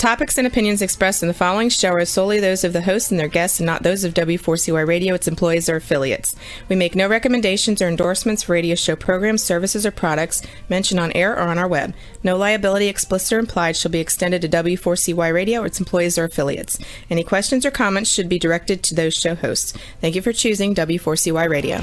topics and opinions expressed in the following show are solely those of the host and their guests and not those of W4CY Radio, its employees, or affiliates. We make no recommendations or endorsements for radio show programs, services, or products mentioned on air or on our web. No liability, explicit or implied, shall be extended to W4CY Radio or its employees or affiliates. Any questions or comments should be directed to those show hosts. Thank you for choosing W4CY Radio.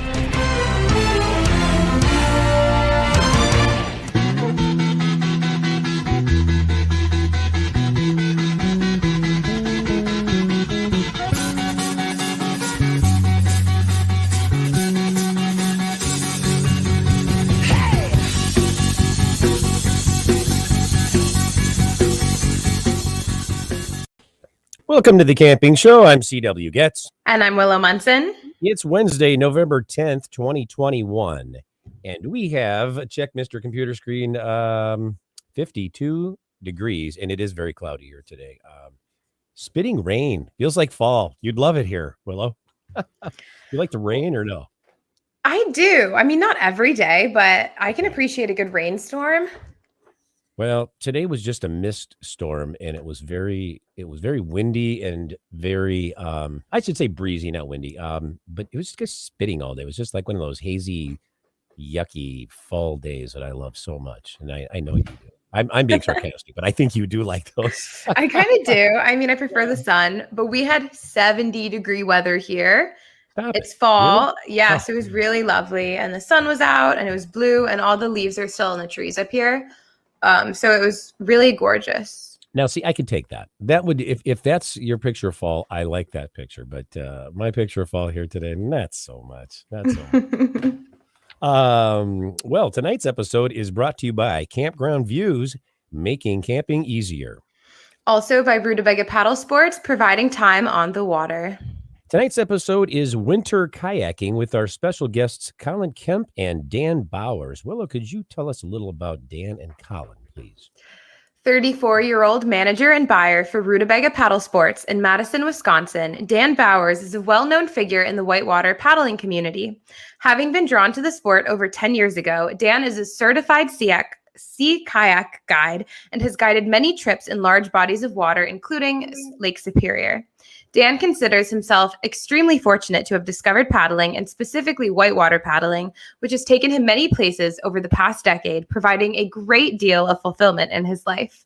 Welcome to the Camping Show. I'm C.W. Getz. And I'm Willow Munson. It's Wednesday, November 10th, 2021. And we have, check Mr. Computer Screen, 52 degrees. And it is very cloudy here today. Spitting rain. Feels like fall. You'd love it here, Willow. You like the rain or no? I do. I mean, not every day, but I can appreciate a good rainstorm. Well, today was just a mist storm, and it was very windy and very, I should say breezy, not windy. But it was just spitting all day. It was just like one of those hazy, yucky fall days that I love so much. And I know you do. I'm being sarcastic, but I think you do like those. I kind of do. I mean, I prefer the sun, but we had 70-degree weather here. It's fall. Really? Yeah, so it was really lovely. And the sun was out, and it was blue, and all the leaves are still in the trees up here. So it was really gorgeous. Now, see, I could take that. That would, if that's your picture of fall, I like that picture. But my picture of fall here today, not so much. Not so much. Well, tonight's episode is brought to you by Campground Views, making camping easier. Also by Rutabaga Paddle Sports, providing time on the water. Tonight's episode is Winter Kayaking with our special guests, Colin, Kemp, and Dan Bowers. Willow, could you tell us a little about Dan and Colin, please? 34-year-old manager and buyer for Rutabaga Paddle Sports in Madison, Wisconsin, Dan Bowers is a well-known figure in the whitewater paddling community. Having been drawn to the sport over 10 years ago, Dan is a certified sea kayak guide and has guided many trips in large bodies of water, including Lake Superior. Dan considers himself extremely fortunate to have discovered paddling, and specifically whitewater paddling, which has taken him many places over the past decade, providing a great deal of fulfillment in his life.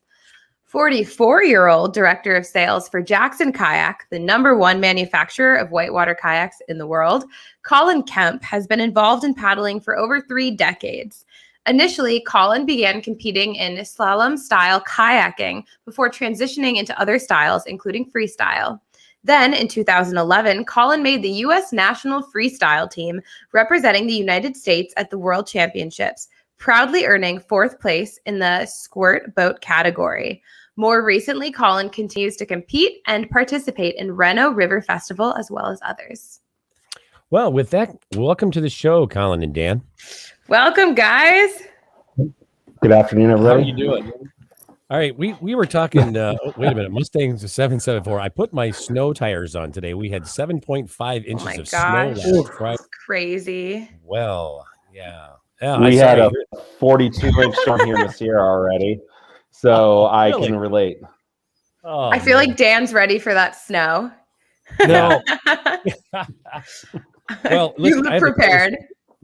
44-year-old director of sales for Jackson Kayak, the #1 manufacturer of whitewater kayaks in the world, Colin Kemp has been involved in paddling for over 3 decades. Initially, Colin began competing in slalom-style kayaking before transitioning into other styles, including freestyle. Then, in 2011, Colin made the U.S. national freestyle team, representing the United States at the World Championships, proudly earning 4th place in the squirt boat category. More recently, Colin continues to compete and participate in Reno River Festival, as well as others. Well, with that, welcome to the show, Colin and Dan. Welcome, guys. Good afternoon, everybody. How are you doing? All right, we were talking, wait a minute, Mustang's a 774. I put my snow tires on today. We had 7.5 inches of snow last Friday. Crazy. Well, yeah. We had a 42-inch storm here in the Sierra already, so I can relate. Oh, I feel like Dan's ready for that snow. No. Well, you look prepared.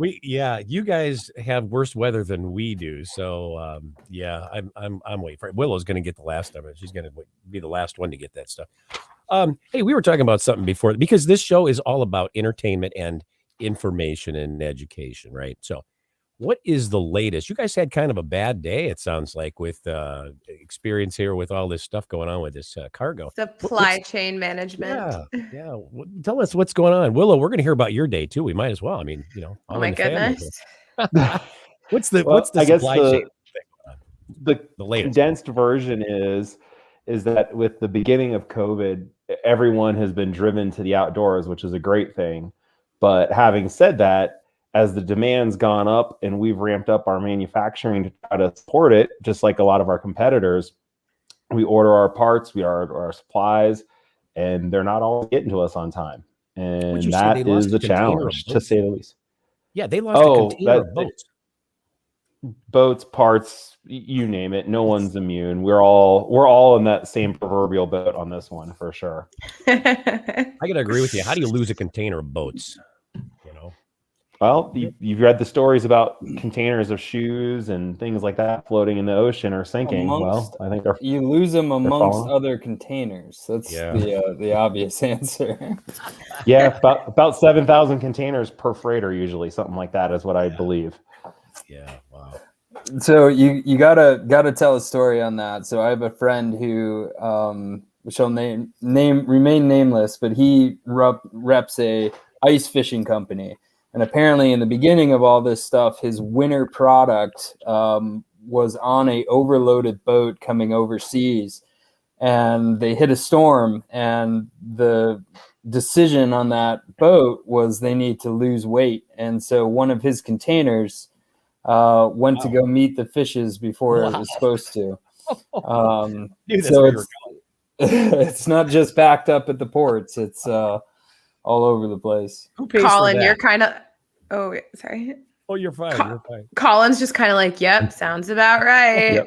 You guys have worse weather than we do, so I'm waiting for it. Willow's going to get the last of it. She's going to be the last one to get that stuff. Hey, we were talking about something before, because this show is all about entertainment and information and education, right? So, what is the latest? You guys had kind of a bad day, it sounds like, with experience here with all this stuff going on with this cargo. Supply chain management. Yeah. Tell us what's going on. Willow, we're going to hear about your day, too. We might as well. I mean, oh, my goodness. What's the supply chain? The latest condensed version is that with the beginning of COVID, everyone has been driven to the outdoors, which is a great thing. But having said that, as the demand's gone up and we've ramped up our manufacturing to try to support it, just like a lot of our competitors, we order our parts, we order our supplies, and they're not all getting to us on time. And that is the challenge, to say the least. Yeah, they lost a container of boats. boats, parts, you name it. No one's immune. We're all in that same proverbial boat on this one for sure. I gotta agree with you. How do you lose a container of boats? You know. Well, you've read the stories about containers of shoes and things like that floating in the ocean or sinking. I think you lose them amongst other containers. That's the obvious answer. Yeah, about 7,000 containers per freighter, usually something like that is what I believe. Yeah, wow. So you gotta tell a story on that. So I have a friend who shall remain nameless, but he reps a ice fishing company. And apparently in the beginning of all this stuff, his winter product was on a overloaded boat coming overseas, and they hit a storm, and the decision on that boat was they need to lose weight. And so one of his containers went to go meet the fishes before it was supposed to. Dude, so it's not just backed up at the ports. It's all over the place. Who pays Colin, for that? you're kind of. Oh, sorry. Oh, you're fine. You're fine. Colin's just kind of like, yep, sounds about right.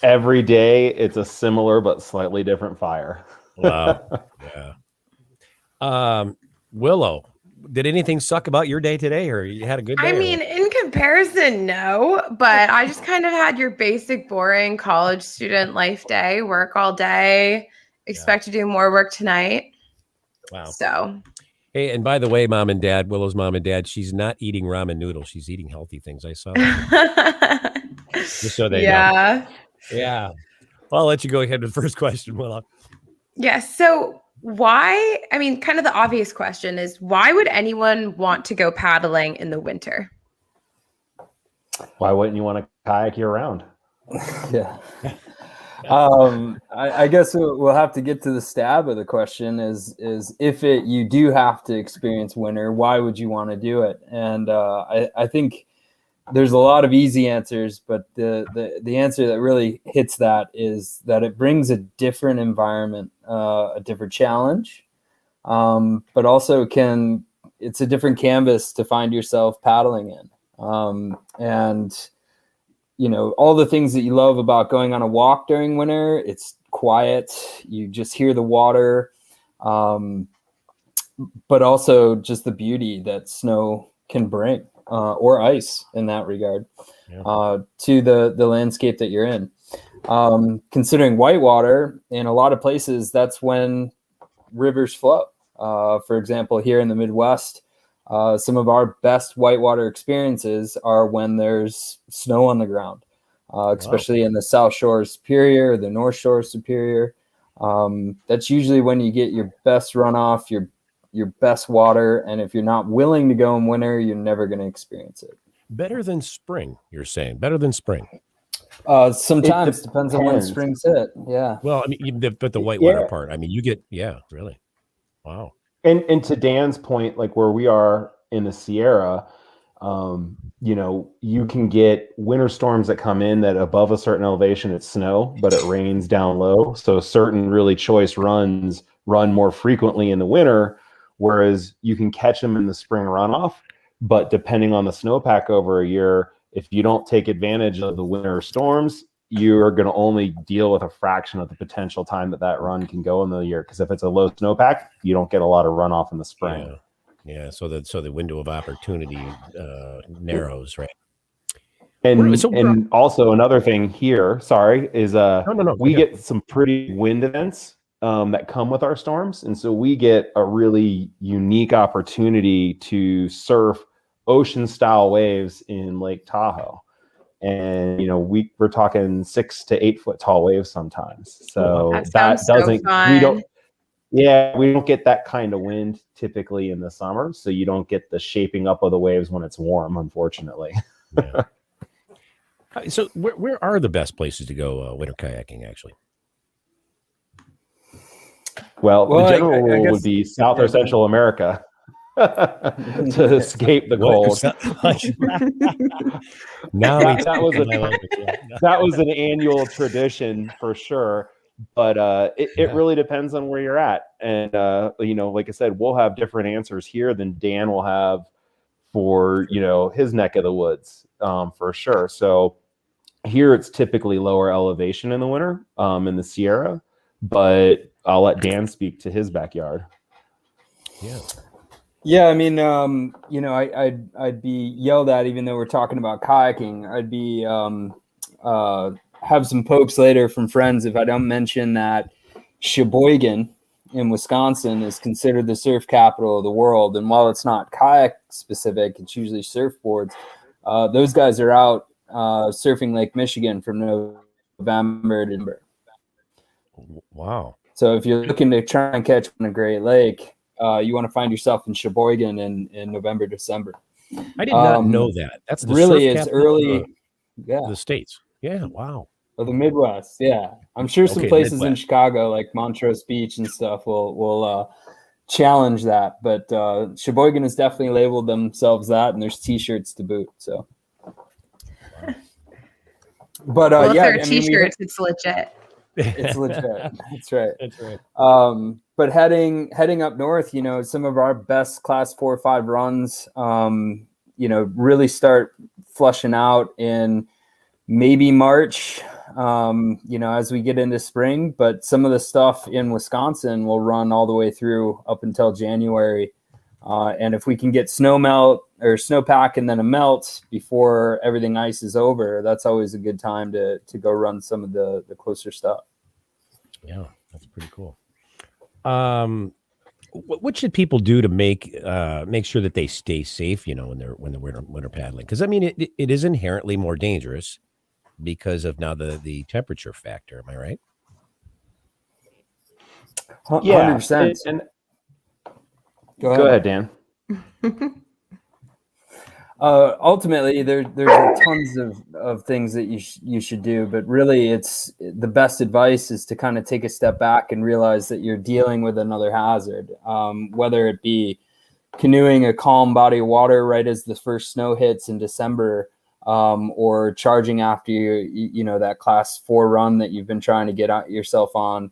Every day, it's a similar but slightly different fire. Wow. Yeah. Willow, did anything suck about your day today, or you had a good day? I mean, in comparison, no, but I just kind of had your basic, boring college student life day, work all day, expect to do more work tonight. Wow. So. Hey, and by the way, Mom and Dad, Willow's mom and dad, she's not eating ramen noodles. She's eating healthy things. I saw that. Just so they know. Yeah. Well, I'll let you go ahead with the first question, Willow. Yes. So why, I mean, kind of the obvious question is, why would anyone want to go paddling in the winter? Why wouldn't you want to kayak year round? Yeah. I guess we'll have to get to the stab of the question is if you do have to experience winter, why would you want to do it? And I think there's a lot of easy answers, but the answer that really hits that is that it brings a different environment, a different challenge, but also it's a different canvas to find yourself paddling in. And you know, all the things that you love about going on a walk during winter, it's quiet, you just hear the water, but also just the beauty that snow can bring, or ice in that regard, to the landscape that you're in. Considering whitewater, in a lot of places, that's when rivers flow. For example, here in the Midwest, some of our best whitewater experiences are when there's snow on the ground, especially in the South Shore of Superior, the North Shore of Superior. That's usually when you get your best runoff, your best water. And if you're not willing to go in winter, you're never going to experience it. Better than spring, you're saying? Better than spring? Sometimes depends on when spring's hit. Yeah. Well, I mean, but the whitewater part, I mean, you get, really. Wow. And to Dan's point, like where we are in the Sierra, you know, you can get winter storms that come in that above a certain elevation, it's snow, but it rains down low. So certain really choice runs run more frequently in the winter, whereas you can catch them in the spring runoff. But depending on the snowpack over a year, if you don't take advantage of the winter storms, you're going to only deal with a fraction of the potential time that run can go in the year. Because if it's a low snowpack, you don't get a lot of runoff in the spring. Yeah. So the window of opportunity narrows, right? And also another thing here, is we get some pretty wind events that come with our storms, and so we get a really unique opportunity to surf ocean style waves in Lake Tahoe. And, you know, we're talking 6 to 8 foot tall waves sometimes. So that doesn't, we don't get that kind of wind typically in the summer. So you don't get the shaping up of the waves when it's warm, unfortunately. Yeah. So where are the best places to go winter kayaking, actually? Well, the general rule would be South or Central America. To escape the cold. That was an annual tradition for sure, but it really depends on where you're at. And you know, like I said, we'll have different answers here than Dan will have for, his neck of the woods, for sure. So here it's typically lower elevation in the winter, in the Sierra, but I'll let Dan speak to his backyard. Yeah, I mean, I'd be yelled at even though we're talking about kayaking. I'd be have some pokes later from friends if I don't mention that Sheboygan in Wisconsin is considered the surf capital of the world. And while it's not kayak specific, it's usually surfboards. Those guys are out surfing Lake Michigan from November to December. Wow. So if you're looking to try and catch on a Great Lake, you want to find yourself in Sheboygan in November, December. I did not know that. That's the really surf it's capital early. The States. Yeah. Wow. Of the Midwest. Yeah. I'm sure some places Midwest in Chicago, like Montrose Beach and stuff, will challenge that. But Sheboygan has definitely labeled themselves that, and there's T-shirts to boot. So. But well, if there are T-shirts, it's legit. It's legit. That's right. That's right. But heading up north, some of our best class 4 or 5 runs, really start flushing out in maybe March, as we get into spring. But some of the stuff in Wisconsin will run all the way through up until January. And if we can get snowpack and then a melt before everything ices over, that's always a good time to go run some of the closer stuff. Yeah, that's pretty cool. What should people do to make sure that they stay safe, when they're winter paddling? Because I mean, it is inherently more dangerous because of now the temperature factor. Am I right? 100%. And go ahead, Dan. Ultimately, there's tons of things that you should do, but really, it's the best advice is to kind of take a step back and realize that you're dealing with another hazard, whether it be canoeing a calm body of water right as the first snow hits in December, or charging after that class 4 run that you've been trying to get yourself on.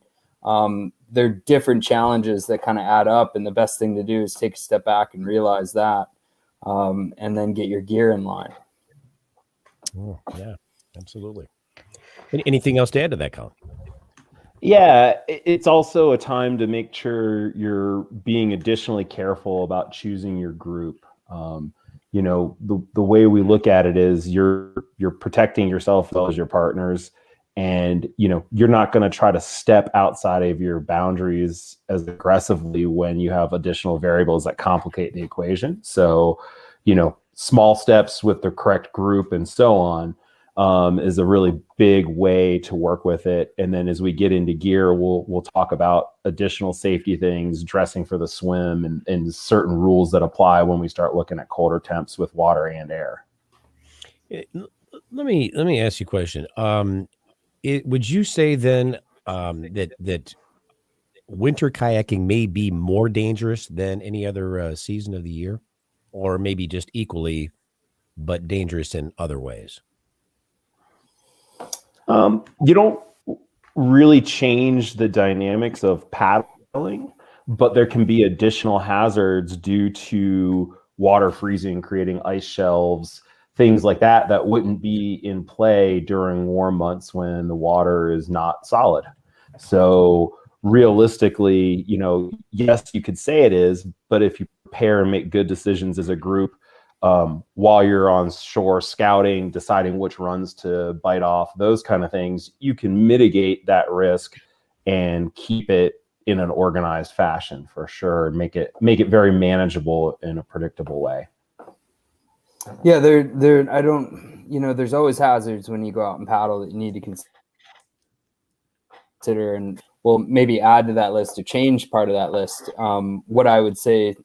There are different challenges that kind of add up, and the best thing to do is take a step back and realize that. And then get your gear in line. Oh, yeah, absolutely. Anything else to add to that, Colin? Yeah, it's also a time to make sure you're being additionally careful about choosing your group. The way we look at it is you're protecting yourself as well as your partners. And, you're not going to try to step outside of your boundaries as aggressively when you have additional variables that complicate the equation. So, small steps with the correct group and so on is a really big way to work with it. And then as we get into gear, we'll talk about additional safety things, dressing for the swim, and certain rules that apply when we start looking at colder temps with water and air. Let me ask you a question. Would you say then that winter kayaking may be more dangerous than any other season of the year, or maybe just equally, but dangerous in other ways? You don't really change the dynamics of paddling, but there can be additional hazards due to water freezing, creating ice shelves, things like that wouldn't be in play during warm months when the water is not solid. So realistically, yes, you could say it is, but if you prepare and make good decisions as a group, while you're on shore scouting, deciding which runs to bite off, those kind of things, you can mitigate that risk and keep it in an organized fashion for sure, and make it very manageable in a predictable way. Yeah, there's always hazards when you go out and paddle that you need to consider, and we'll maybe add to that list or change part of that list. What I would say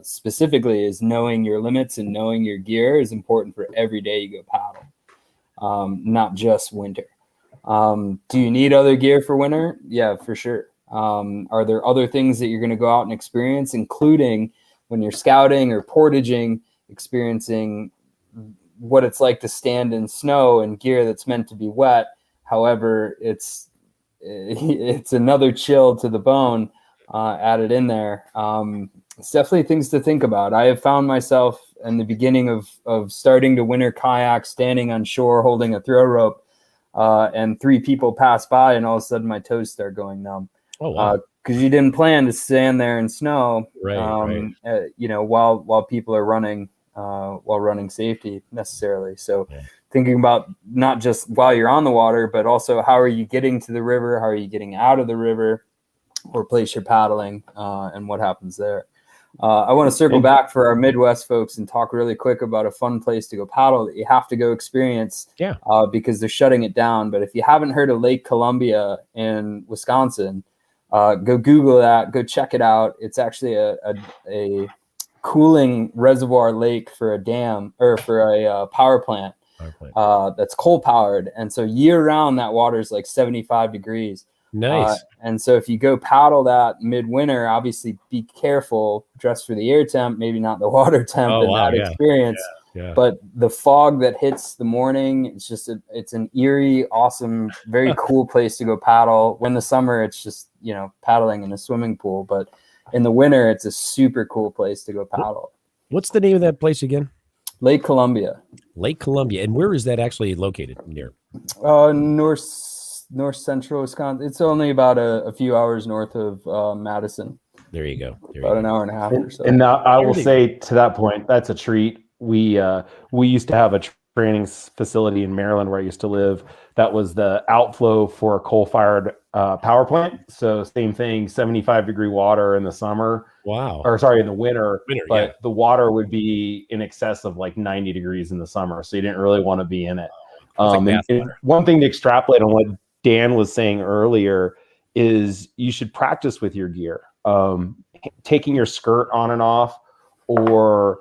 specifically is knowing your limits and knowing your gear is important for every day you go paddle, not just winter. Do you need other gear for winter? Yeah, for sure. Are there other things that you're going to go out and experience, including when you're scouting or portaging, experiencing what it's like to stand in snow and gear that's meant to be wet? However, it's another chill to the bone added in there. It's definitely things to think about. I have found myself in the beginning of starting to winter kayak, standing on shore, holding a throw rope, and 3 people pass by, and all of a sudden my toes start going numb. Oh, wow. Because you didn't plan to stand there in snow, right. While people are running, while running safety necessarily. So thinking about not just while you're on the water, but also how are you getting to the river? How are you getting out of the river or place you're paddling, and what happens there? I want to circle back for our Midwest folks and talk really quick about a fun place to go paddle that you have to go experience because they're shutting it down. But if you haven't heard of Lake Columbia in Wisconsin, go Google that, go check it out. It's actually a cooling reservoir lake for a dam or for a power plant that's coal powered. And so year round, that water is like 75 degrees. Nice. And so if you go paddle that midwinter, obviously be careful, dress for the air temp, maybe not the water temp experience. Yeah. But the fog that hits the morning, it's just it's an eerie, awesome, very cool place to go paddle. When the summer, it's just, paddling in a swimming pool. But in the winter, it's a super cool place to go paddle. What's the name of that place again? Lake Columbia. Lake Columbia. And where is that actually located near? North central Wisconsin. It's only about a few hours north of Madison. There you go. About an hour and a half or so. And now I will say to that point, that's a treat. We used to have a training facility in Maryland where I used to live. That was the outflow for a coal-fired power plant. So same thing, 75-degree water in the summer. Wow. Or sorry, in the winter. But the water would be in excess of like 90 degrees in the summer. So you didn't really want to be in it. And one thing to extrapolate on what Dan was saying earlier is you should practice with your gear. Taking your skirt on and off, or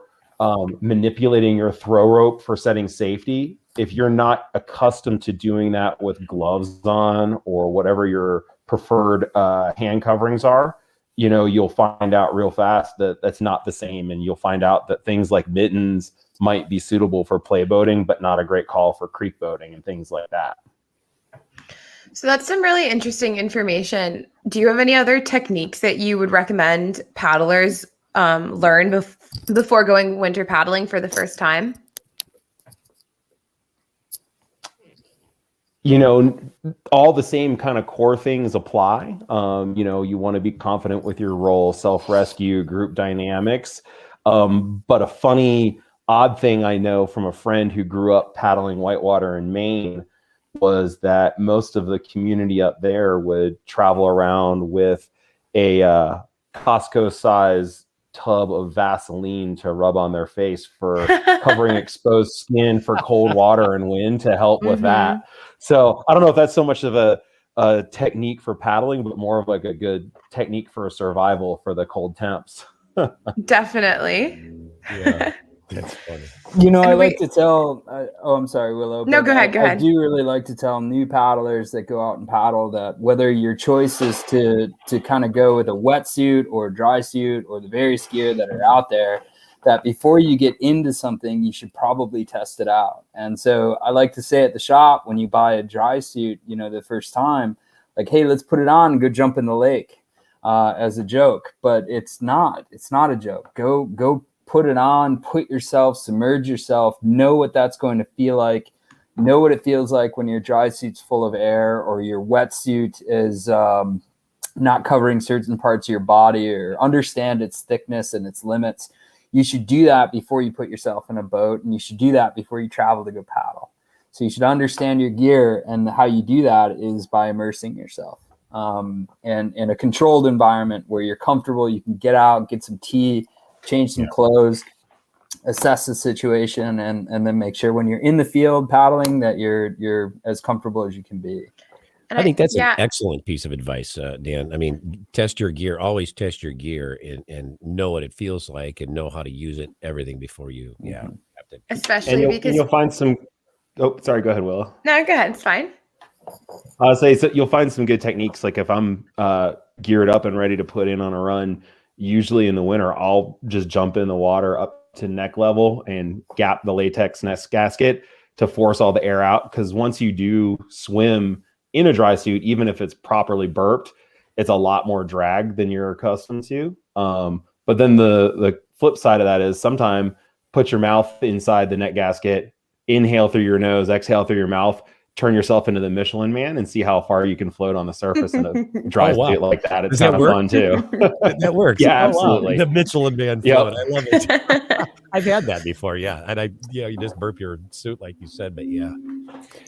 manipulating your throw rope for setting safety. If you're not accustomed to doing that with gloves on or whatever your preferred hand coverings are, you'll find out real fast that that's not the same. And you'll find out that things like mittens might be suitable for play boating, but not a great call for creek boating and things like that. So that's some really interesting information. Do you have any other techniques that you would recommend paddlers learn before going winter paddling for the first time? All the same kind of core things apply. You want to be confident with your role, self-rescue, group dynamics. But a funny, odd thing I know from a friend who grew up paddling whitewater in Maine was that most of the community up there would travel around with a Costco-sized tub of Vaseline to rub on their face for covering exposed skin for cold water and wind to help with that. So I don't know if that's so much of a technique for paddling, but more of like a good technique for survival for the cold temps. Definitely. Yeah. That's funny. I like to tell. I'm sorry, Willow. No, go ahead. I do really like to tell new paddlers that go out and paddle that whether your choice is to kind of go with a wetsuit or a dry suit or the various gear that are out there, that before you get into something, you should probably test it out. And so I like to say at the shop, when you buy a dry suit, the first time, like, hey, let's put it on and go jump in the lake, as a joke. But it's not a joke. Go. Put it on, put yourself, submerge yourself, know what that's going to feel like, know what it feels like when your dry suit's full of air or your wetsuit is not covering certain parts of your body, or understand its thickness and its limits. You should do that before you put yourself in a boat, and you should do that before you travel to go paddle. So you should understand your gear, and how you do that is by immersing yourself and in a controlled environment where you're comfortable. You can get out, get some tea, change some clothes, assess the situation, and then make sure when you're in the field paddling that you're as comfortable as you can be. And I think that's an excellent piece of advice, Dan. I mean, test your gear, always test your gear and know what it feels like and know how to use it, everything before you, have to. Especially because you'll find some, go ahead, Willow. No, go ahead, it's fine. I'll say, so you'll find some good techniques. Like if I'm geared up and ready to put in on a run, usually in the winter, I'll just jump in the water up to neck level and gap the latex nest gasket to force all the air out. Because once you do swim in a dry suit, even if it's properly burped, it's a lot more drag than you're accustomed to. But then the flip side of that is sometimes put your mouth inside the net gasket, inhale through your nose, exhale through your mouth, turn yourself into the Michelin Man and see how far you can float on the surface in a dry suit like that. It's kind of fun too. That works. Yeah, Oh, absolutely. wow. The Michelin Man float. I love it. I've had that before. Yeah. And you just burp your suit like you said, but yeah.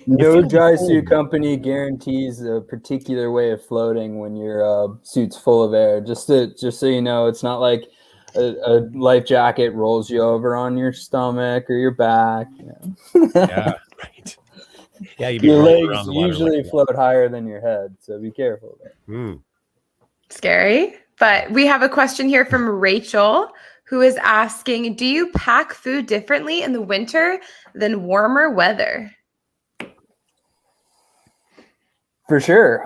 No dry suit company guarantees a particular way of floating when your suit's full of air. Just so you know, it's not like a life jacket rolls you over on your stomach or your back. Yeah, right. Yeah, your legs usually float higher than your head, so be careful. Scary. But we have a question here from Rachel, who is asking, do you pack food differently in the winter than warmer weather? For sure.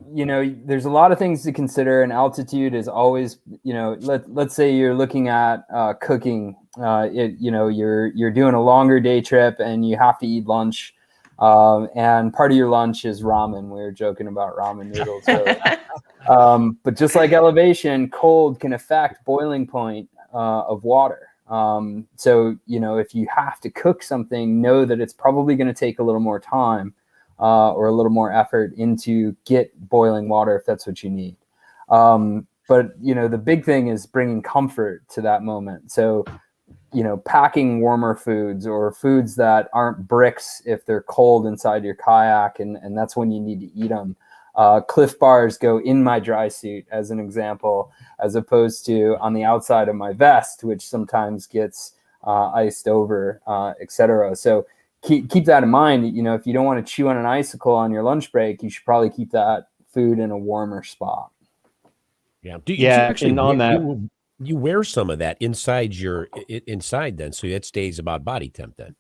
There's a lot of things to consider, and altitude is always, let's say you're looking at cooking, you're doing a longer day trip and you have to eat lunch. And part of your lunch is ramen. We were joking about ramen noodles. But just like elevation, cold can affect boiling point of water. So, if you have to cook something, know that it's probably going to take a little more time or a little more effort into get boiling water if that's what you need. But, the big thing is bringing comfort to that moment. So, packing warmer foods or foods that aren't bricks if they're cold inside your kayak, and that's when you need to eat them. Cliff bars go in my dry suit, as an example, as opposed to on the outside of my vest, which sometimes gets iced over, etc. So keep that in mind. If you don't want to chew on an icicle on your lunch break, you should probably keep that food in a warmer spot. Yeah. You wear some of that inside then, so it stays about body temp then.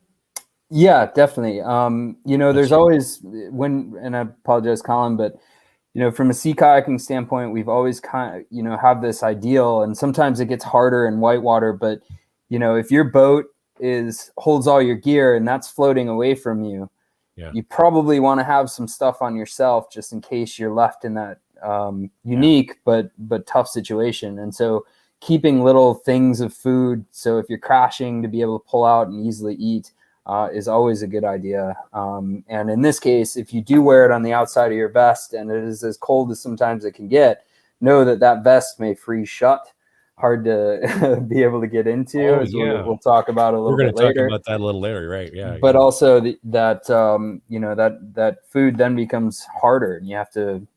Yeah, definitely. There's always and I apologize, Colin, but from a sea kayaking standpoint, we've always kind of, have this ideal, and sometimes it gets harder in whitewater, but if your boat holds all your gear and that's floating away from you, you probably want to have some stuff on yourself just in case you're left in that unique but tough situation. And so keeping little things of food, so if you're crashing, to be able to pull out and easily eat is always a good idea. And in this case, if you do wear it on the outside of your vest and it is as cold as sometimes it can get, know that vest may freeze shut, hard to be able to get into, we'll talk about a little bit later. We're going to talk about that a little later, right? Yeah. But also that food then becomes harder and you have to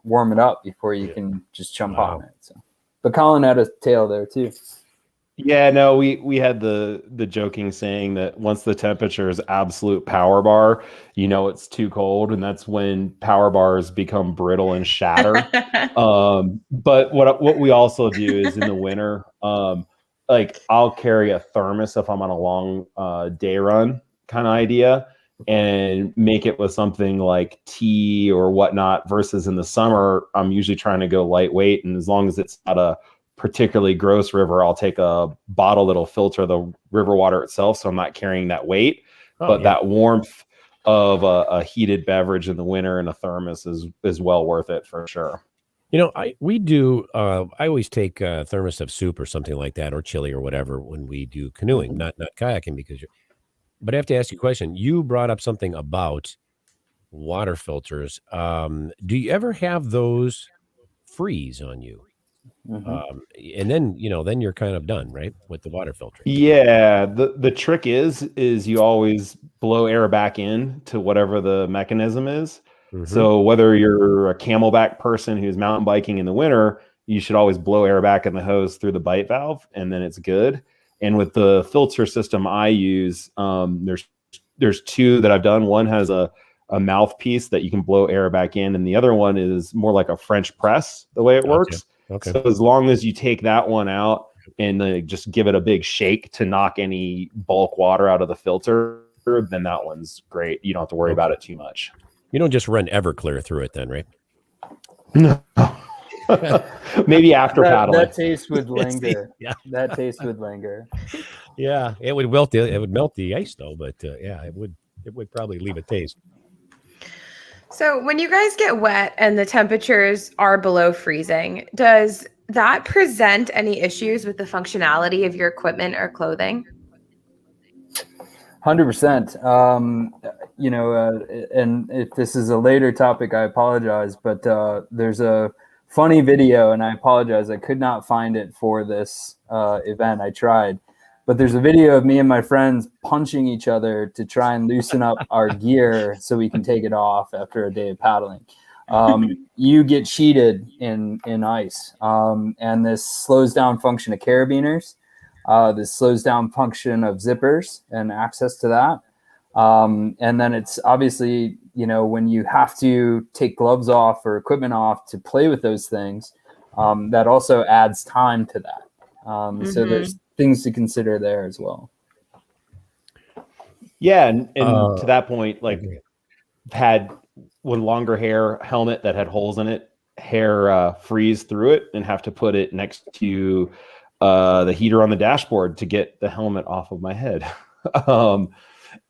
warm it up before you can just jump on it. So. But Colin had a tale there too. Yeah, no, we had the joking saying that once the temperature is absolute power bar, it's too cold, and that's when power bars become brittle and shatter. But what we also do is in the winter, I'll carry a thermos if I'm on a long day run kind of idea, and make it with something like tea or whatnot, versus in the summer, I'm usually trying to go lightweight. And as long as it's not a particularly gross river, I'll take a bottle that'll filter the river water itself, so I'm not carrying that weight. That warmth of a heated beverage in the winter in a thermos is well worth it for sure. I always take a thermos of soup or something like that, or chili or whatever, when we do canoeing, not kayaking, but I have to ask you a question. You brought up something about water filters. Do you ever have those freeze on you? And then you're kind of done, right, with the water filtering? Yeah, the trick is you always blow air back in to whatever the mechanism is. So whether you're a camelback person who's mountain biking in the winter, you should always blow air back in the hose through the bite valve, and then it's good. And with the filter system I use, there's two that I've done. One has a mouthpiece that you can blow air back in, and the other one is more like a French press, the way it works. Okay. So as long as you take that one out and just give it a big shake to knock any bulk water out of the filter, then that one's great. You don't have to worry about it too much. You don't just run Everclear through it then, right? No. Maybe after paddling. That taste would linger. That taste would linger. Yeah, it would melt the ice though, but it would probably leave a taste. So when you guys get wet and the temperatures are below freezing, does that present any issues with the functionality of your equipment or clothing? 100%. And if this is a later topic, I apologize, but there's a funny video, and I apologize, I could not find it for this event. I tried, but there's a video of me and my friends punching each other to try and loosen up our gear so we can take it off after a day of paddling. You get cheated in ice, and this slows down function of carabiners. This slows down function of zippers and access to that. And then it's obviously, when you have to take gloves off or equipment off to play with those things, that also adds time to that. So there's things to consider there as well. Yeah. And to that point, like had with longer hair helmet that had holes in it, hair freeze through it and have to put it next to the heater on the dashboard to get the helmet off of my head.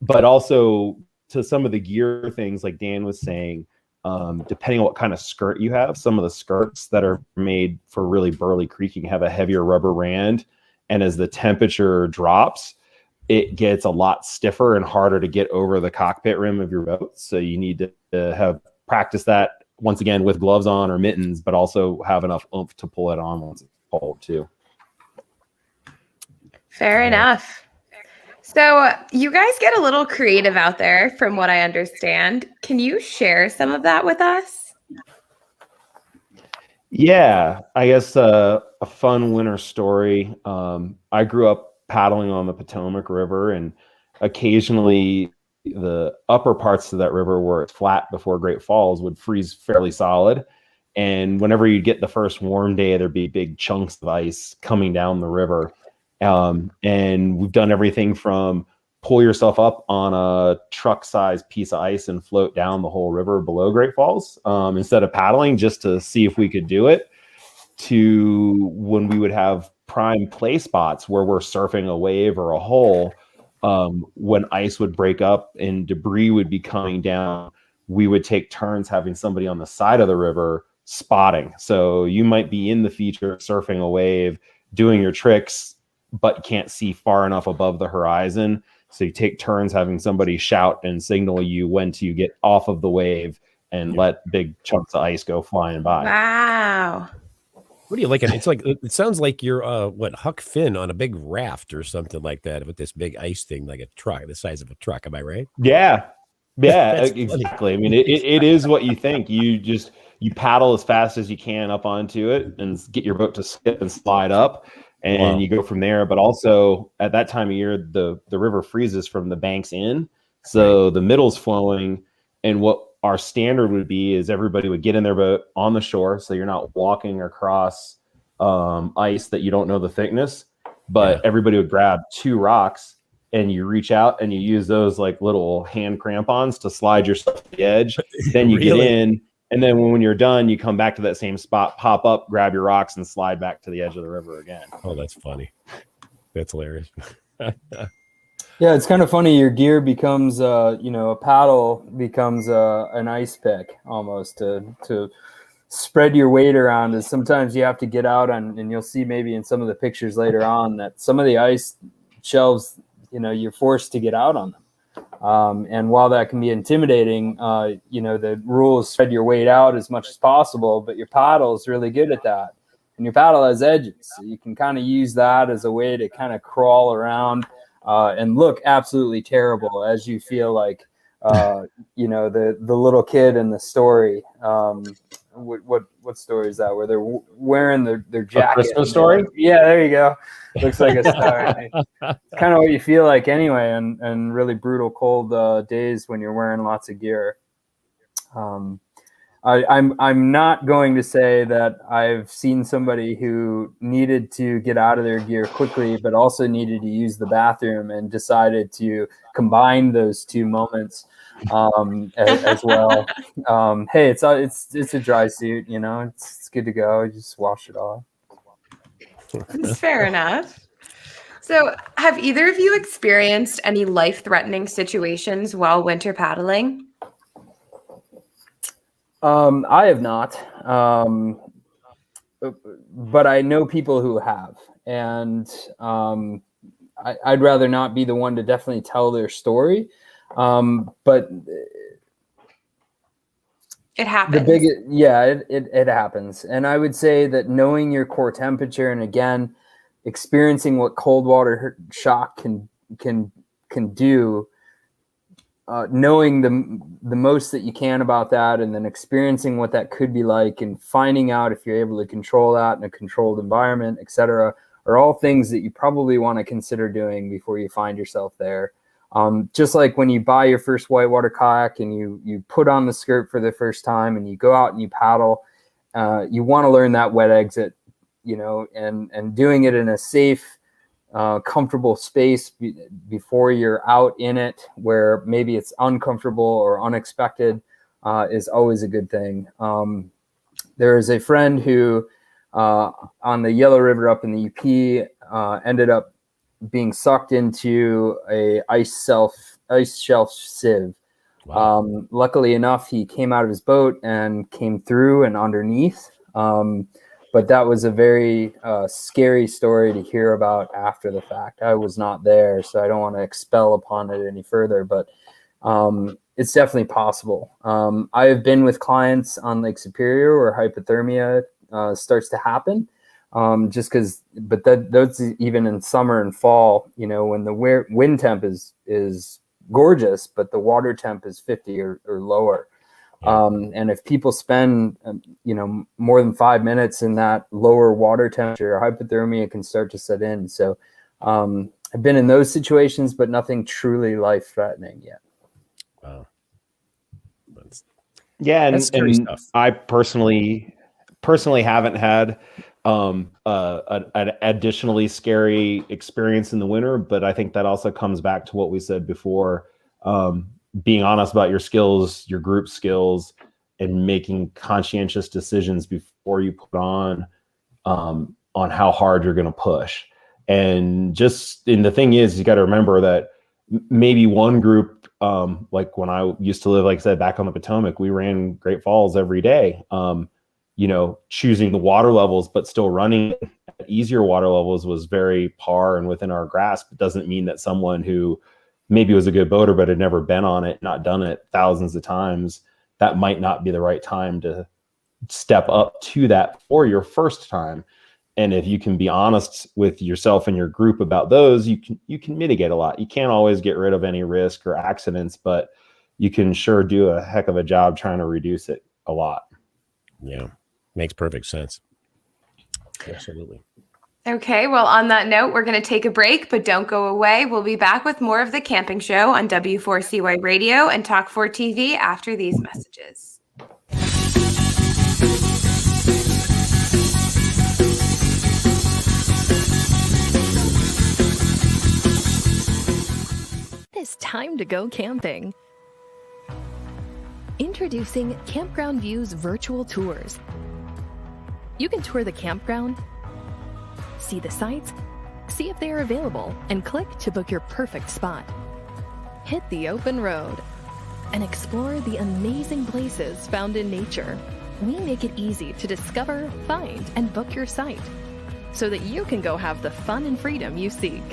But also to some of the gear things, like Dan was saying, depending on what kind of skirt you have, some of the skirts that are made for really burly creeking have a heavier rubber rand. And as the temperature drops, it gets a lot stiffer and harder to get over the cockpit rim of your boat. So you need to have practice that once again with gloves on or mittens, but also have enough oomph to pull it on once it's cold too. Fair enough. So you guys get a little creative out there from what I understand. Can you share some of that with us? Yeah, I guess a fun winter story. I grew up paddling on the Potomac River, and occasionally the upper parts of that river where it's flat before Great Falls would freeze fairly solid. And whenever you'd get the first warm day, there'd be big chunks of ice coming down the river. And we've done everything from pull yourself up on a truck-sized piece of ice and float down the whole river below Great Falls instead of paddling just to see if we could do it, to when we would have prime play spots where we're surfing a wave or a hole. When ice would break up and debris would be coming down, we would take turns having somebody on the side of the river spotting. So you might be in the feature surfing a wave, doing your tricks, but can't see far enough above the horizon. So you take turns having somebody shout and signal you when to get off of the wave and let big chunks of ice go flying by. Wow. What do you like? It's like, it sounds like you're Huck Finn on a big raft or something like that with this big ice thing, like a truck, the size of a truck. Am I right? Yeah. Yeah, exactly. I mean, it is what you think. You paddle as fast as you can up onto it and get your boat to skip and slide up. And you go from there. But also at that time of year, the river freezes from the banks in. So the middle's flowing. And what our standard would be is everybody would get in their boat on the shore. So you're not walking across ice that you don't know the thickness. But everybody would grab 2 rocks and you reach out and you use those like little hand crampons to slide yourself to the edge. Then you get in. And then when you're done, you come back to that same spot, pop up, grab your rocks, and slide back to the edge of the river again. Oh, that's funny. That's hilarious. Yeah, it's kind of funny. Your gear becomes, a paddle becomes an ice pick almost to spread your weight around. And sometimes you have to get out on, and you'll see maybe in some of the pictures later on that some of the ice shelves, you're forced to get out on them. And while that can be intimidating, the rule is spread your weight out as much as possible, but your paddle is really good at that. And your paddle has edges. So you can kind of use that as a way to kind of crawl around and look absolutely terrible as you feel like, the little kid in the story. What story is that where they're wearing their jacket? A Christmas Story? Yeah, there you go. Looks like a star. It's kind of what you feel like anyway, and really brutal cold days when you're wearing lots of gear. I'm not going to say that I've seen somebody who needed to get out of their gear quickly, but also needed to use the bathroom and decided to combine those 2 moments as well. Hey, it's a dry suit, it's good to go. Just wash it off. That's fair enough. So have either of you experienced any life-threatening situations while winter paddling? I have not. but I know people who have, and I'd rather not be the one to definitely tell their story. But it happens. It happens. And I would say that knowing your core temperature, and again, experiencing what cold water shock can do, knowing the most that you can about that, and then experiencing what that could be like, and finding out if you're able to control that in a controlled environment, etc., are all things that you probably want to consider doing before you find yourself there. Just like when you buy your first whitewater kayak and you put on the skirt for the first time and you go out and you paddle, you want to learn that wet exit, and doing it in a safe, comfortable space before you're out in it, where maybe it's uncomfortable or unexpected, is always a good thing. There is a friend who on the Yellow River up in the UP ended up being sucked into a ice shelf sieve. Wow. Luckily enough, he came out of his boat and came through and underneath. But that was a very scary story to hear about after the fact. I was not there, so I don't want to expel upon it any further, but it's definitely possible. I have been with clients on Lake Superior where hypothermia starts to happen. But that's even in summer and fall, when the wind temp is gorgeous, but the water temp is 50 or lower. Yeah. And if people spend, more than 5 minutes in that lower water temperature, hypothermia can start to set in. So I've been in those situations, but nothing truly life-threatening yet. Wow. And stuff. I personally haven't had an additionally scary experience in the winter, but I think that also comes back to what we said before, being honest about your skills, your group skills, and making conscientious decisions before you put on how hard you're going to push. And the thing is, you got to remember that maybe one group, like when I used to live, like I said, back on the Potomac, we ran Great Falls every day. Choosing the water levels, but still running at easier water levels was very par and within our grasp. It doesn't mean that someone who maybe was a good boater, but had never been on it, not done it thousands of times, that might not be the right time to step up to that for your first time. And if you can be honest with yourself and your group about those, you can mitigate a lot. You can't always get rid of any risk or accidents, but you can sure do a heck of a job trying to reduce it a lot. Yeah. Makes perfect sense. Absolutely. Okay, well, on that note, we're going to take a break, but don't go away. We'll be back with more of The Camping Show on W4CY Radio and Talk 4 TV after these messages. It's time to go camping. Introducing Campground View's virtual tours. You can tour the campground, see the sites, see if they are available, and click to book your perfect spot. Hit the open road and explore the amazing places found in nature. We make it easy to discover, find, and book your site so that you can go have the fun and freedom you seek.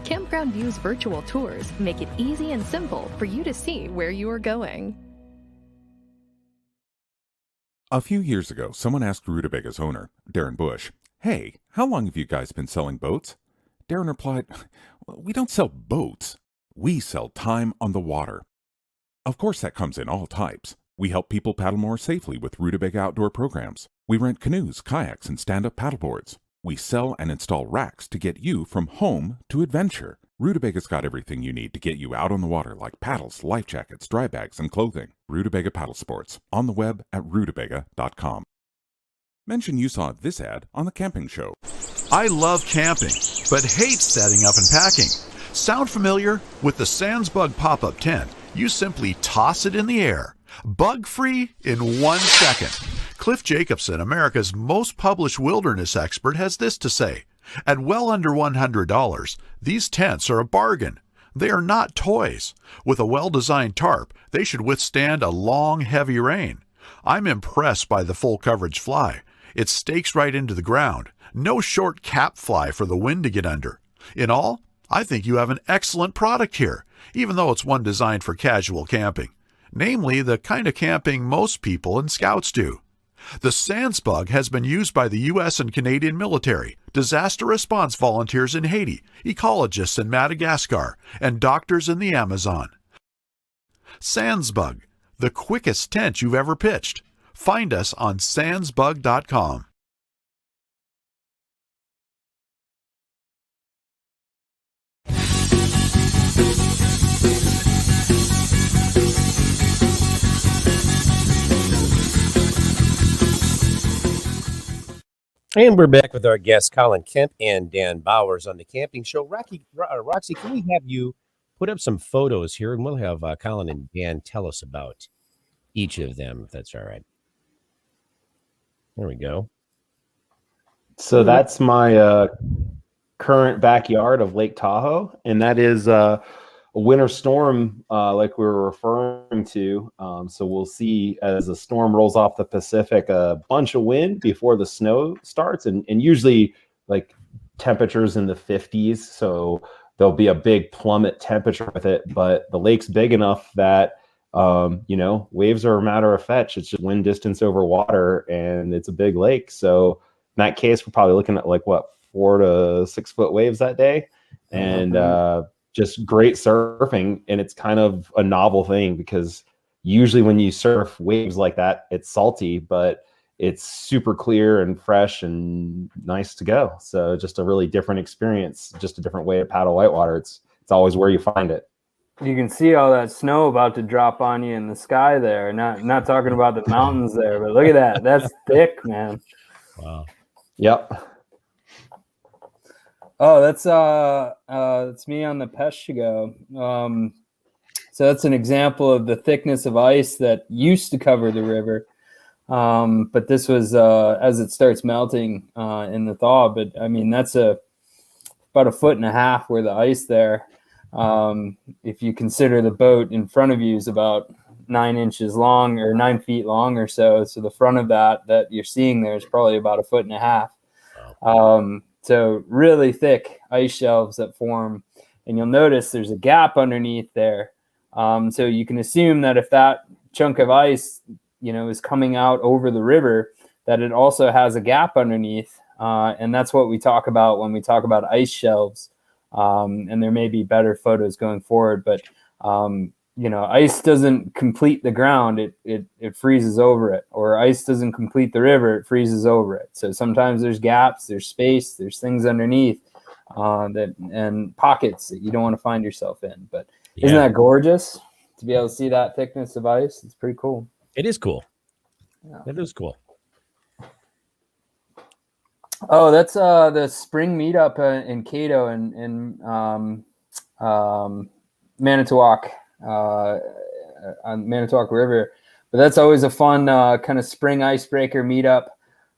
Campground View's virtual tours make it easy and simple for you to see where you are going. A few years ago, someone asked Rutabaga's owner, Darren Bush, "Hey, how long have you guys been selling boats?" Darren replied, "We don't sell boats. We sell time on the water." Of course, that comes in all types. We help people paddle more safely with Rutabaga outdoor programs. We rent canoes, kayaks, and stand-up paddleboards. We sell and install racks to get you from home to adventure. Rootabaga's got everything you need to get you out on the water, like paddles, life jackets, dry bags, and clothing. Rutabaga Paddle Sports, on the web at rutabaga.com. Mention you saw this ad on The Camping Show. I love camping, but hate setting up and packing. Sound familiar? With the Sandsbug pop-up tent, you simply toss it in the air. Bug-free in 1 second. Cliff Jacobson, America's most published wilderness expert, has this to say. At well under $100, these tents are a bargain. They are not toys. With a well-designed tarp, they should withstand a long, heavy rain. I'm impressed by the full coverage fly. It stakes right into the ground. No short cap fly for the wind to get under. In all, I think you have an excellent product here, even though it's one designed for casual camping. Namely, the kind of camping most people and scouts do. The SansBug has been used by the U.S. and Canadian military, disaster response volunteers in Haiti, ecologists in Madagascar, and doctors in the Amazon. SansBug, the quickest tent you've ever pitched. Find us on sansbug.com. And we're back with our guests, Colin Kemp and Dan Bowers on the camping show. Roxy, can we have you put up some photos here, and we'll have Colin and Dan tell us about each of them, if that's all right. There we go. So that's my current backyard of Lake Tahoe, and that is a winter storm like we were referring to. So we'll see as the storm rolls off the Pacific, a bunch of wind before the snow starts, and usually like temperatures in the 50s. So there'll be a big plummet temperature with it, but the lake's big enough that waves are a matter of fetch. It's just wind distance over water, and it's a big lake. So in that case, we're probably looking at 4 to 6 foot waves that day, and just great surfing. And it's kind of a novel thing because usually when you surf waves like that, it's salty, but it's super clear and fresh and nice to go. So just a really different experience, just a different way to paddle whitewater. It's always where you find it. You can see all that snow about to drop on you in the sky there. Not talking about the mountains there, but look at that. That's thick, man. Wow. Yep. Oh, that's me on the Peshtigo. So that's an example of the thickness of ice that used to cover the river. But this was as it starts melting in the thaw. But I mean, that's about 1.5 feet where the ice there. If you consider the boat in front of you is about 9 inches long or 9 feet long or so. So the front of that you're seeing there is probably about 1.5 feet. So really thick ice shelves that form, and you'll notice there's a gap underneath there. So you can assume that if that chunk of ice, is coming out over the river, that it also has a gap underneath. And that's what we talk about when we talk about ice shelves. And there may be better photos going forward, but ice doesn't complete the ground, it freezes over it, or ice doesn't complete the river, it freezes over it. So sometimes there's gaps, there's space, there's things underneath and pockets that you don't want to find yourself in. But isn't that gorgeous to be able to see that thickness of ice? It's pretty cool. It is cool. Yeah. It is cool. Oh, that's the spring meetup in Cato in Manitowoc. On Manitowoc River, but that's always a fun kind of spring icebreaker meetup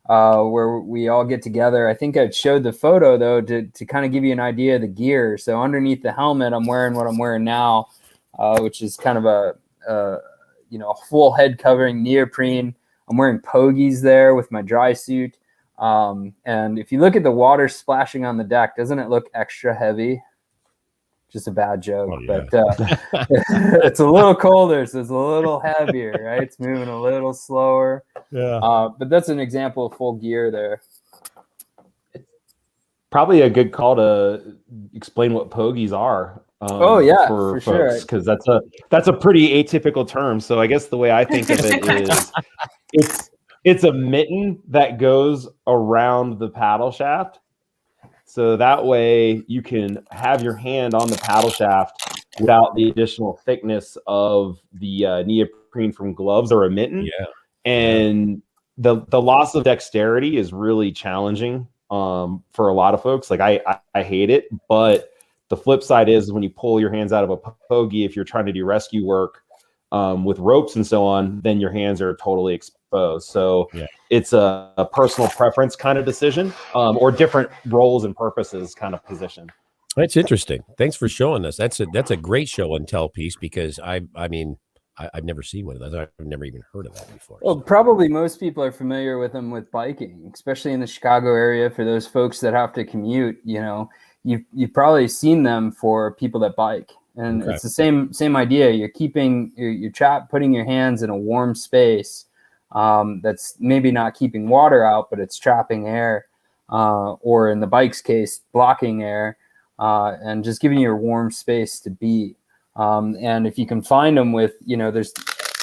where we all get together. I think I showed the photo though to kind of give you an idea of the gear. So underneath the helmet, I'm wearing what I'm wearing now, which is kind of a full head covering neoprene. I'm wearing pogies there with my dry suit, and if you look at the water splashing on the deck, doesn't it look extra heavy? Just a bad joke, but it's a little colder, so it's a little heavier, right? It's moving a little slower. Yeah. But that's an example of full gear there. Probably a good call to explain what pogies are. For folks, because that's a pretty atypical term. So I guess the way I think of it is it's a mitten that goes around the paddle shaft. So that way you can have your hand on the paddle shaft without the additional thickness of the neoprene from gloves or a mitten. Yeah. And the loss of dexterity is really challenging for a lot of folks. Like I hate it, but the flip side is when you pull your hands out of a pogie, if you're trying to do rescue work with ropes and so on, then your hands are totally exposed. So it's a personal preference kind of decision, or different roles and purposes kind of position. That's interesting. Thanks for showing us. That's a great show and tell piece, because I I've never seen one of those. I've never even heard of that before. Well, probably most people are familiar with them with biking, especially in the Chicago area. For those folks that have to commute, you've probably seen them for people that bike, and it's the same idea. You're keeping putting your hands in a warm space that's maybe not keeping water out, but it's trapping air, or in the bike's case, blocking air, and just giving you a warm space to be. And if you can find them with, there's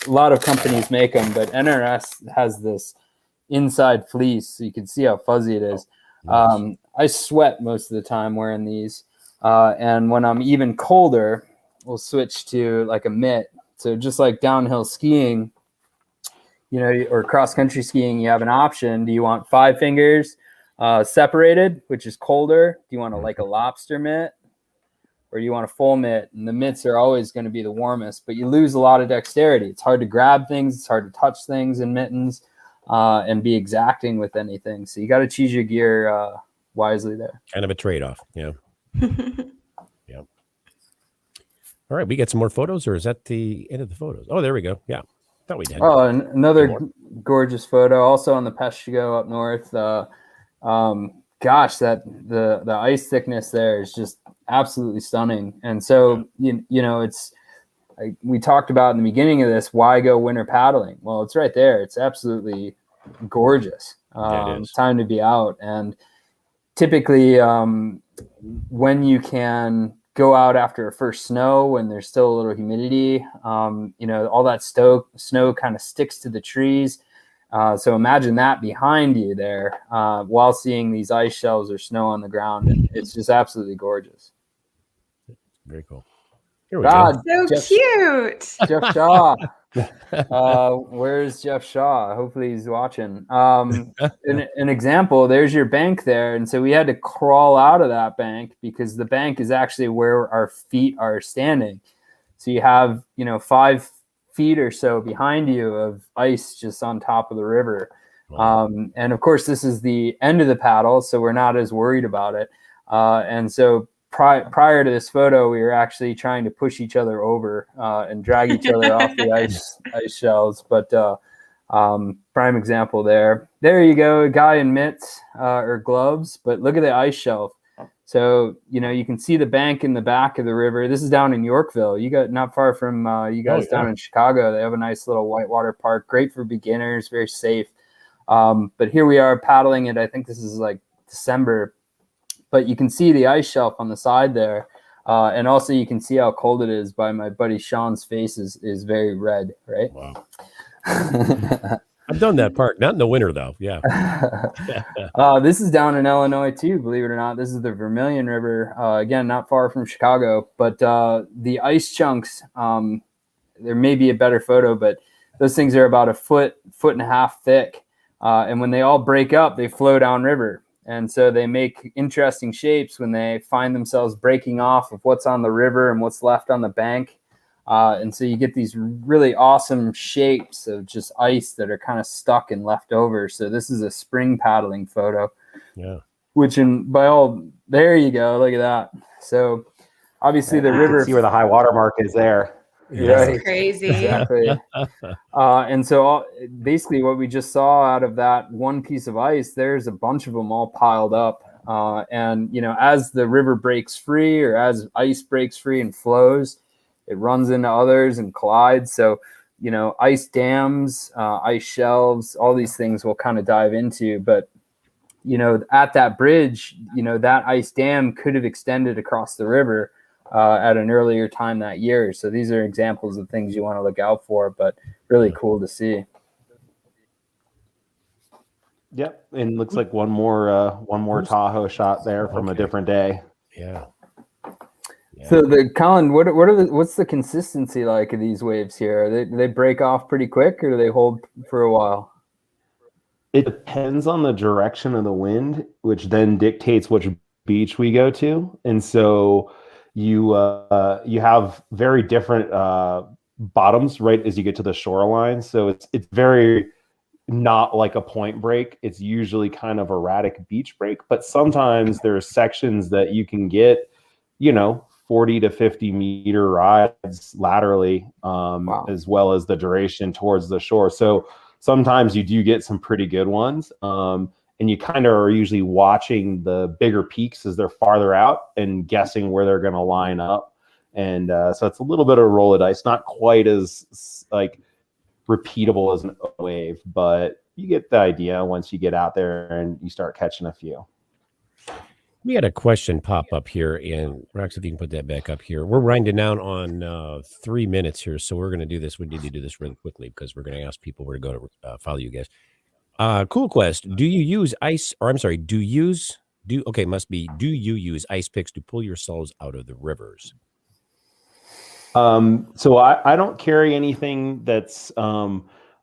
a lot of companies make them, but NRS has this inside fleece, so you can see how fuzzy it is. Nice. I sweat most of the time wearing these. And when I'm even colder, we'll switch to like a mitt. So just like downhill skiing, or cross-country skiing, you have an option. Do you want 5 fingers separated, which is colder? Do you want like a lobster mitt? Or do you want a full mitt? And the mitts are always going to be the warmest, but you lose a lot of dexterity. It's hard to grab things. It's hard to touch things in mittens and be exacting with anything. So you got to choose your gear wisely there. Kind of a trade-off. Yeah. Yeah. All right. We get some more photos, or is that the end of the photos? Oh, there we go. Yeah. Thought we did. Oh, and another gorgeous photo also on the Peshtigo up north. Gosh, that the ice thickness there is just absolutely stunning. And so, we talked about in the beginning of this, why go winter paddling? Well, it's right there. It's absolutely gorgeous. Time to be out. And typically, when you can go out after a first snow, when there's still a little humidity, all that snow kind of sticks to the trees. So imagine that behind you there while seeing these ice shelves or snow on the ground. And it's just absolutely gorgeous. Very cool. Here we go. So cute. Jeff Shaw. Where's Jeff Shaw? Hopefully he's watching. An example, there's your bank there. And so we had to crawl out of that bank because the bank is actually where our feet are standing. So you have, 5 feet or so behind you of ice just on top of the river. Wow. And of course, this is the end of the paddle, so we're not as worried about it. And so prior to this photo, we were actually trying to push each other over and drag each other off the ice shelves. But prime example there. There you go, a guy in mitts or gloves. But look at the ice shelf. So, you can see the bank in the back of the river. This is down in Yorkville. You got not far from you guys down in Chicago. They have a nice little whitewater park, great for beginners, very safe. But here we are paddling it. I think this is like December, but you can see the ice shelf on the side there. And also you can see how cold it is by my buddy Sean's face is very red, right? Wow. I've done that park, not in the winter though. Yeah. This is down in Illinois too, believe it or not. This is the Vermilion River. Again, not far from Chicago, but the ice chunks, there may be a better photo, but those things are about a foot and a half thick. And when they all break up, they flow downriver. And so they make interesting shapes when they find themselves breaking off of what's on the river and what's left on the bank. And so you get these really awesome shapes of just ice that are kind of stuck and left over. So this is a spring paddling photo. Yeah. Which there you go. Look at that. So obviously the river. See where the high water mark is there. That's right. Crazy. Exactly. And so basically what we just saw out of that one piece of ice, there's a bunch of them all piled up. And, as the river breaks free or as ice breaks free and flows, it runs into others and collides. So, ice dams, ice shelves, all these things we'll kind of dive into. But, at that bridge, that ice dam could have extended across the river at an earlier time that year. So these are examples of things you want to look out for, but really cool to see. Yep. And looks like one more Tahoe shot there from a different day. Yeah. So Colin, what's the consistency like of these waves here? Do they break off pretty quick or do they hold for a while? It depends on the direction of the wind, which then dictates which beach we go to. And so you have very different bottoms right as you get to the shoreline. So it's very not like a point break. It's usually kind of erratic beach break, but sometimes there are sections that you can get, 40 to 50 meter rides laterally, as well as the duration towards the shore. So sometimes you do get some pretty good ones. And you kind of are usually watching the bigger peaks as they're farther out and guessing where they're going to line up. And so it's a little bit of a roll of dice, not quite as like repeatable as an wave, but you get the idea once you get out there and you start catching a few. We had a question pop up here, and Rox, if you can put that back up here. We're winding down on 3 minutes here, so we're going to do this. We need to do this really quickly because we're going to ask people where to go to follow you guys. Cool Quest, do you use do you use ice picks to pull yourselves out of the rivers? So I don't carry anything that's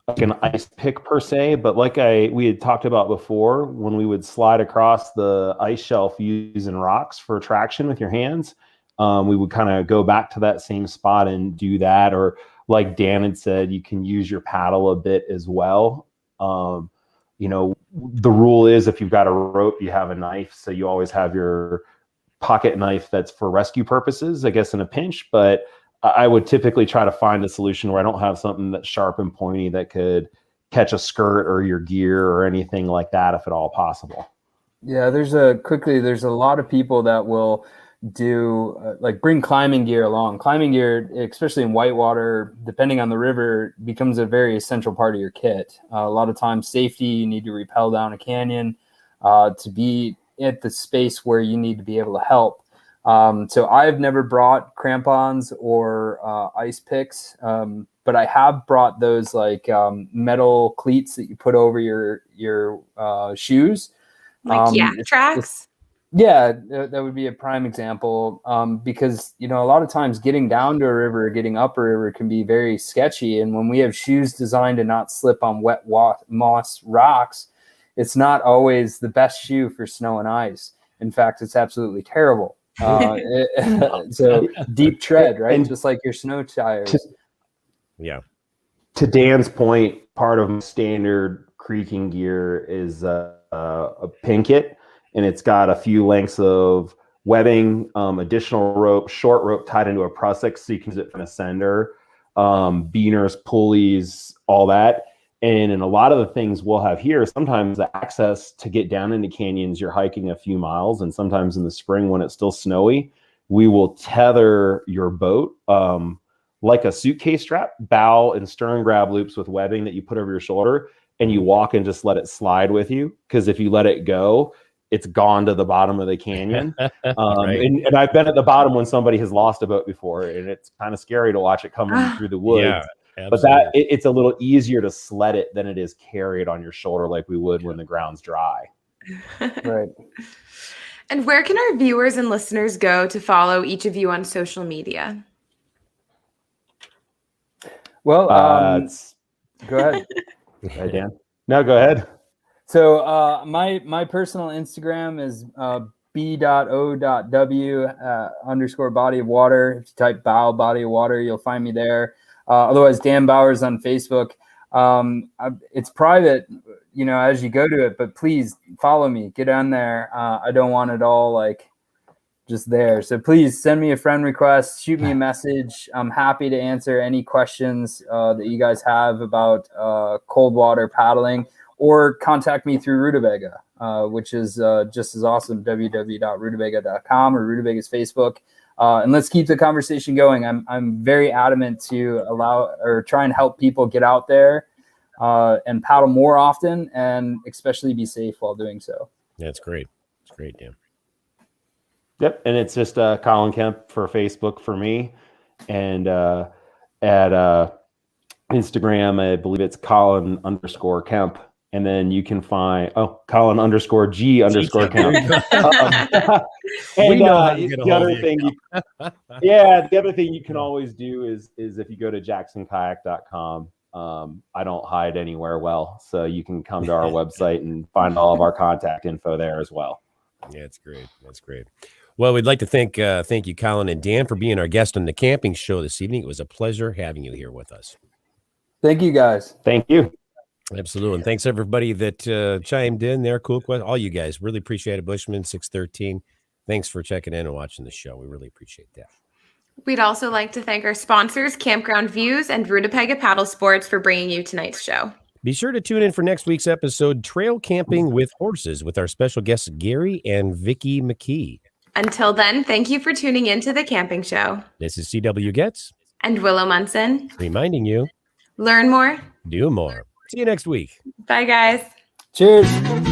like an ice pick per se, but like we had talked about before, when we would slide across the ice shelf using rocks for traction with your hands, we would kind of go back to that same spot and do that. Or like Dan had said, you can use your paddle a bit as well. You know, the rule is if you've got a rope, you have a knife. So you always have your pocket knife that's for rescue purposes, I guess, in a pinch. But I would typically try to find a solution where I don't have something that's sharp and pointy that could catch a skirt or your gear or anything like that, if at all possible. Yeah, there's a lot of people that will do like bring climbing gear along. Climbing gear, especially in whitewater, depending on the river, becomes a very essential part of your kit. A lot of times safety, you need to rappel down a canyon to be at the space where you need to be able to help. So I've never brought crampons or ice picks, but I have brought those like metal cleats that you put over your shoes. Like tracks. Yeah, that would be a prime example, because, you know, a lot of times getting down to a river, getting up a river can be very sketchy. And when we have shoes designed to not slip on wet moss rocks, it's not always the best shoe for snow and ice. In fact, it's absolutely terrible. So deep tread, right? And just like your snow tires. Yeah. To Dan's point, part of standard creeking gear is a pin kit. And it's got a few lengths of webbing, additional rope, short rope tied into a prusik so you can use it for an ascender, beaners, pulleys, all that. And in a lot of the things we'll have here, sometimes the access to get down into canyons, you're hiking a few miles. And sometimes in the spring when it's still snowy, we will tether your boat like a suitcase strap, bow and stern grab loops with webbing that you put over your shoulder, and you walk and just let it slide with you. Because if you let it go, it's gone to the bottom of the canyon. Right. And I've been at the bottom when somebody has lost a boat before, and it's kind of scary to watch it coming through the woods. Yeah, but that it's a little easier to sled it than it is carry it on your shoulder like we would when the ground's dry. Right. And where can our viewers and listeners go to follow each of you on social media? Well, go ahead. Hey, Dan. No, go ahead. So my personal Instagram is b.o.w _ body of water. If you type bow body of water, you'll find me there. Otherwise, Dan Bowers on Facebook. It's private, you know, as you go to it, but please follow me. Get on there. I don't want it all like just there. So please send me a friend request, shoot me a message. I'm happy to answer any questions that you guys have about cold water paddling. Or contact me through Rutabaga, which is just as awesome, www.rutabaga.com or Rutabaга's Facebook. And let's keep the conversation going. I'm very adamant to try and help people get out there and paddle more often, and especially be safe while doing so. That's great. It's great, Dan. Yep. And it's just Colin Kemp for Facebook for me. And at Instagram, I believe it's Colin _Kemp. And then you can find Colin _G _Kemp. And the other thing you can always do is if you go to jacksonkayak.com, I don't hide anywhere well, so you can come to our website and find all of our contact info there as well. Yeah, it's great. That's great. Well, we'd like to thank you, Colin and Dan, for being our guest on the camping show this evening. It was a pleasure having you here with us. Thank you, guys. Thank you. Absolutely. And thanks everybody that chimed in there. Cool question. All you guys really appreciate it. Bushman 613. thanks for checking in and watching the show. We really appreciate that. We'd also like to thank our sponsors, Campground Views and Rudapega Paddle Sports, for bringing you tonight's show. Be sure to tune in for next week's episode, Trail Camping with Horses, with our special guests, Gary and Vicky McKee. Until then, thank you for tuning in to The Camping Show. This is C.W. Getz and Willow Munson, reminding you, learn more, do more. See you next week. Bye, guys. Cheers.